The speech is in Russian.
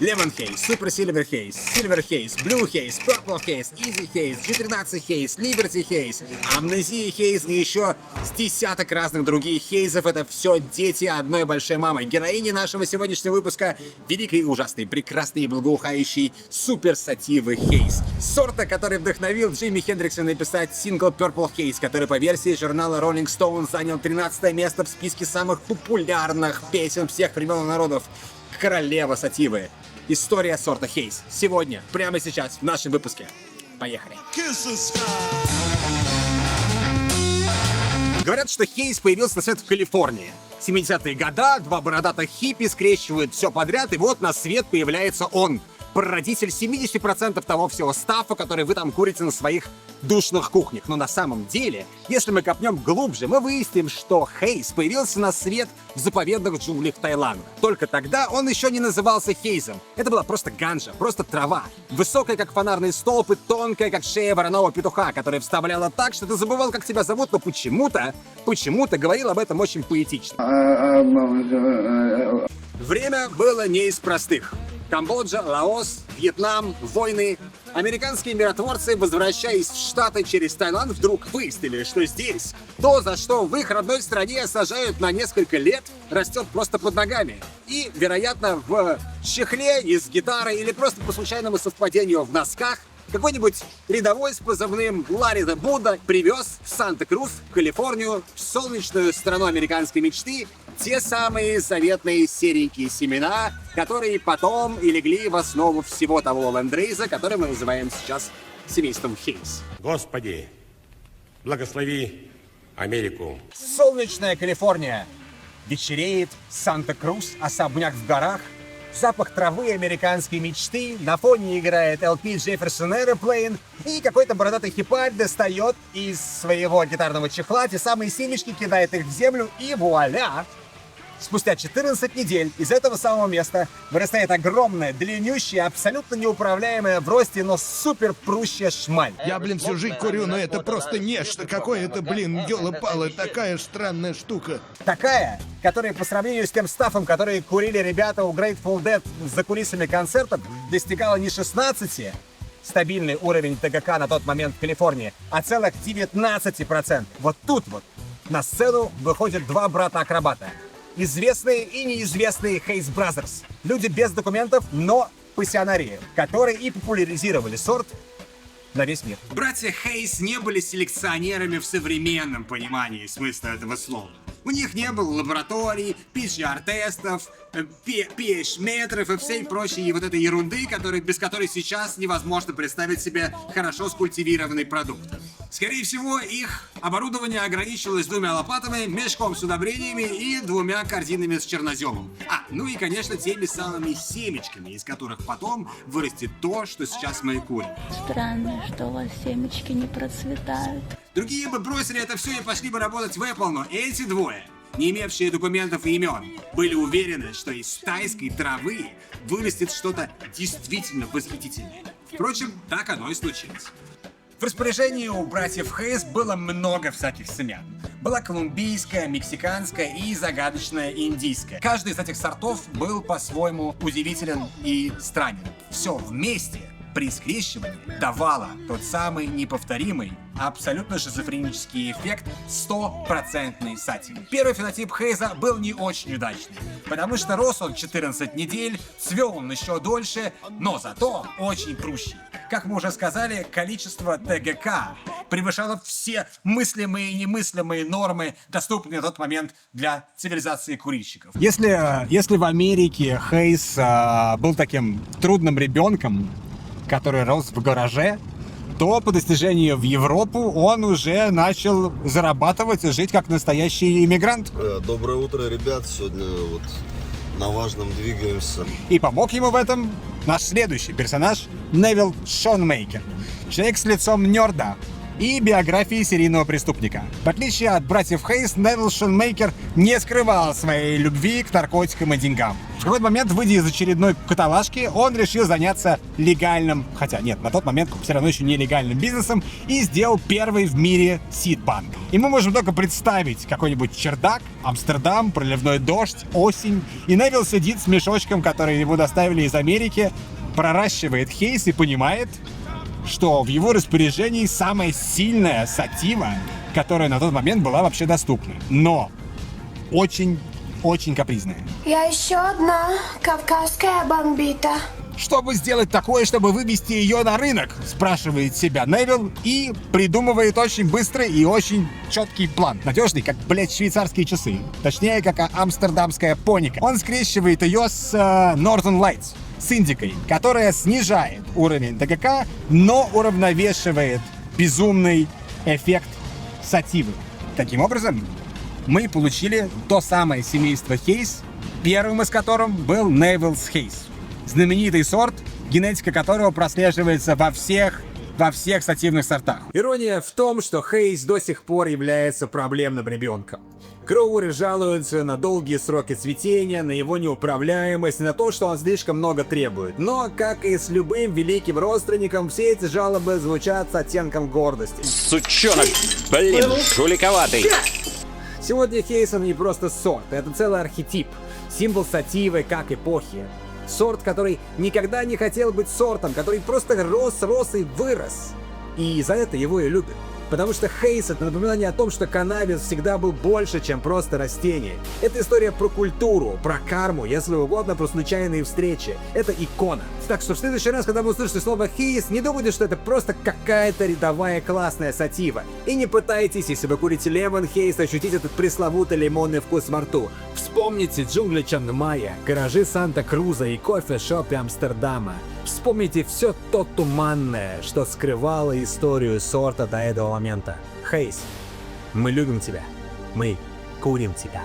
Lemon Haze, Super Silver Haze, Silver Haze, Blue Haze, Purple Haze, Easy Haze, G13 Haze, Liberty Haze, Amnesia Haze и еще с десяток разных других хейзов. Это все дети одной большой мамы. Героини нашего сегодняшнего выпуска — великий, ужасный, прекрасный и благоухающий супер сативы Haze. Сорта, который вдохновил Джимми Хендрикса написать сингл Purple Haze, который по версии журнала Rolling Stone занял 13 место в списке самых популярных песен всех времен и народов. Королева сативы. История сорта Haze. Сегодня, прямо сейчас, в нашем выпуске. Поехали. Говорят, что Haze появился на свет в Калифорнии. 70-е годы, два бородатых хиппи скрещивают все подряд, и вот на свет появляется он. Прародитель 70% того всего стаффа, который вы там курите на своих душных кухнях. Но на самом деле, если мы копнем глубже, мы выясним, что Haze появился на свет в заповедных джунглях Таиланда. Только тогда он еще не назывался Хейзом. Это была просто ганджа, просто трава. Высокая, как фонарный столб, и тонкая, как шея вороного петуха, которая вставляла так, что ты забывал, как тебя зовут, но почему-то говорил об этом очень поэтично. Время было не из простых. Камбоджа, Лаос, Вьетнам, войны. Американские миротворцы, возвращаясь в Штаты через Таиланд, вдруг выяснили, что здесь то, за что в их родной стране сажают на несколько лет, растет просто под ногами. И, вероятно, в чехле из гитары или просто по случайному совпадению в носках какой-нибудь рядовой с позывным Ларри де Будда привез в Санта-Крус, в Калифорнию, в солнечную страну американской мечты, те самые заветные серенькие семена, которые потом и легли в основу всего того лендрейза, который мы называем сейчас семейством Haze. Господи, благослови Америку. Солнечная Калифорния. Вечереет, Санта-Крус, особняк в горах. Запах травы американской мечты, на фоне играет LP Jefferson Airplane, и какой-то бородатый хипарь достает из своего гитарного чехла те самые семечки, кидает их в землю, и вуаля! Спустя 14 недель из этого самого места вырастает огромная, длиннющая, абсолютно неуправляемая в росте, но супер прущая шмаль. Я, всю жизнь курю, но это просто нечто. Какое-то, ёлы-палы, такая странная штука. Такая, которая по сравнению с тем стаффом, который курили ребята у Grateful Dead за кулисами концертов, достигала не 16, стабильный уровень ТГК на тот момент в Калифорнии, а целых 19%. Вот тут вот на сцену выходят два брата-акробата. Известные и неизвестные Haze Brothers. Люди без документов, но пассионарии, которые и популяризировали сорт на весь мир. Братья Haze не были селекционерами в современном понимании смысла этого слова. У них не было лабораторий, PCR-тестов, pH-метров и всей прочей вот этой ерунды, без которой сейчас невозможно представить себе хорошо скультивированный продукт. Скорее всего, их оборудование ограничивалось двумя лопатами, мешком с удобрениями и двумя корзинами с черноземом. Ну и, конечно, теми самыми семечками, из которых потом вырастет то, что сейчас мы и курим. Странно, что у вас семечки не процветают. Другие бы бросили это все и пошли бы работать в Apple, но эти двое, не имевшие документов и имен, были уверены, что из тайской травы вырастет что-то действительно восхитительное. Впрочем, так оно и случилось. В распоряжении у братьев Haze было много всяких семян. Была колумбийская, мексиканская и загадочная индийская. Каждый из этих сортов был по-своему удивителен и странен. Все вместе при скрещивании давало тот самый неповторимый, абсолютно шизофренический эффект 100% сативы. Первый фенотип Хейза был не очень удачный, потому что рос он 14 недель, цвел он еще дольше, но зато очень прущий. Как мы уже сказали, количество ТГК превышало все мыслимые и немыслимые нормы, доступные на тот момент для цивилизации курильщиков. Если в Америке Хейз был таким трудным ребенком, который рос в гараже, то по достижению в Европу он уже начал зарабатывать и жить как настоящий иммигрант. Доброе утро, ребят. Сегодня на важном двигаемся. И помог ему в этом наш следующий персонаж Невил Шонмейкер. Человек с лицом нерда, и биографии серийного преступника. В отличие от братьев Хейс, Невил Шонмейкер не скрывал своей любви к наркотикам и деньгам. В какой-то момент, выйдя из очередной каталажки, он решил заняться легальным, хотя нет, на тот момент все равно еще нелегальным бизнесом, и сделал первый в мире сид-банк. И мы можем только представить какой-нибудь чердак, Амстердам, проливной дождь, осень, и Невил сидит с мешочком, который ему доставили из Америки, проращивает хейс и понимает, что в его распоряжении самая сильная сатива, которая на тот момент была вообще доступна. Но очень капризная. Я еще одна кавказская бомбита. Чтобы сделать такое, чтобы вывести ее на рынок, спрашивает себя Невил и придумывает очень быстрый и очень четкий план. Надежный, как, блядь, швейцарские часы. Точнее, как амстердамская поника. Он скрещивает ее с Northern Lights, с индикой, которая снижает уровень ТГК, но уравновешивает безумный эффект сативы. Таким образом, мы получили то самое семейство Хейс, первым из которых был Невил's Хейс. Знаменитый сорт, генетика которого прослеживается во всех сативных сортах. Ирония в том, что Хейс до сих пор является проблемным ребенком. Кроуэры жалуются на долгие сроки цветения, на его неуправляемость, на то, что он слишком много требует. Но, как и с любым великим родственником, все эти жалобы звучат с оттенком гордости. Сучонок, блин, жуликоватый. Сегодня Хейсон не просто сорт, это целый архетип, символ сативы как эпохи. Сорт, который никогда не хотел быть сортом, который просто рос и вырос. И за это его и любят. Потому что Хейс — это напоминание о том, что каннабис всегда был больше, чем просто растение. Это история про культуру, про карму, если угодно, про случайные встречи. Это икона. Так что в следующий раз, когда вы услышите слово Хейс, не думайте, что это просто какая-то рядовая классная сатива. И не пытайтесь, если вы курите лемон Хейс, ощутить этот пресловутый лимонный вкус во рту. Вспомните джунгли Чангмая, гаражи Санта-Круза и кофе-шопы Амстердама. Вспомните все то туманное, что скрывало историю сорта до этого момента. Хейс, мы любим тебя. Мы курим тебя.